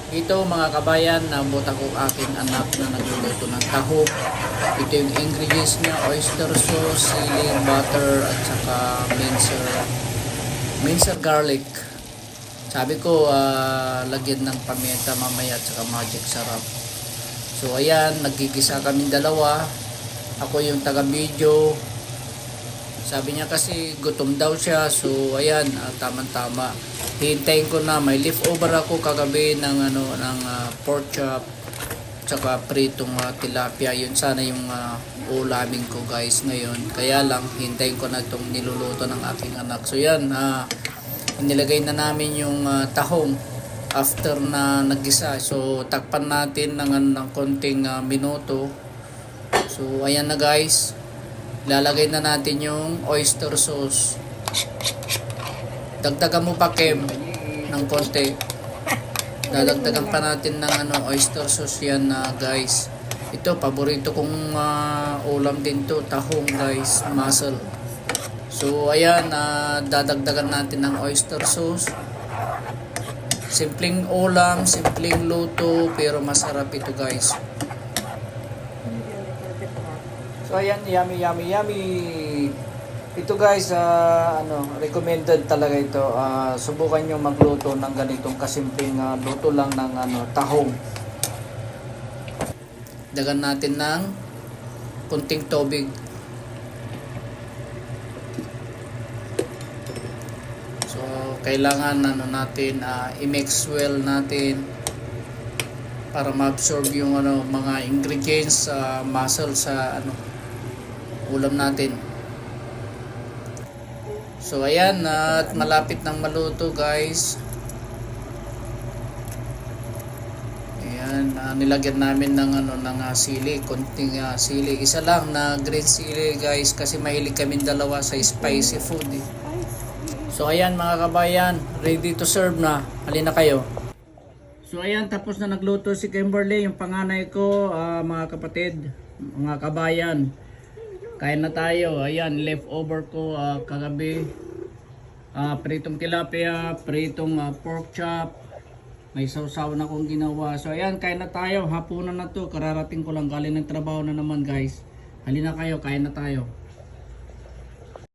Ito mga kabayan, nabot ako aking anak na nagluluto ng taho. Ito yung ingredients niya: oyster sauce, sili, butter, at saka mincer garlic. Sabi ko, lagyan ng paminta mamaya at saka magic sarap. So ayan, nagigisa kami dalawa. Ako yung taga-video. Sabi niya kasi gutom daw siya. So ayan, tama-tama. Hihintayin ko na, may leftover ako kagabi ng pork chop tsaka pritong tilapia. Yun sana yung ulamin ko guys ngayon. Kaya lang hintayin ko na itong niluluto ng aking anak. So yan, nilagay na namin yung tahong after na naggisa. So takpan natin ng konting minuto. So ayan na guys, lalagay na natin yung oyster sauce. Dagdagan mo pa Kem ng konti. Dadagdagan pa natin ng oyster sauce yan guys. Ito paborito kong ulam din to, tahong guys, mussel. So ayan, dadagdagan natin ng oyster sauce. Simpleng ulam, simpleng luto, pero masarap ito guys. So ayan, yummy yummy yummy. Ito guys, recommended talaga ito. Subukan nyo magluto ng ganitong kasimpleng luto lang ng tahong. Dagan natin ng kunting tubig. So kailangan natin i-mix well natin para ma-absorb yung mga ingredients sa muscle sa ulam natin. So ayan, at malapit nang maluto guys. Ayan, nilagyan namin ng sili, konting sili. Isa lang na green sili guys kasi mahilig kami dalawa sa spicy food eh. So ayan mga kabayan, ready to serve na. Halina kayo. So ayan, tapos na nagluto si Kimberly, yung panganay ko, mga kapatid, mga kabayan. Kain na tayo. Ayan, leftover ko kagabi. Pritong tilapia, pritong pork chop. May sausaw na akong ginawa. So ayan, kain na tayo. Hapunan na to. Kararating ko lang, galing ng trabaho na naman guys. Halina kayo, kain na tayo.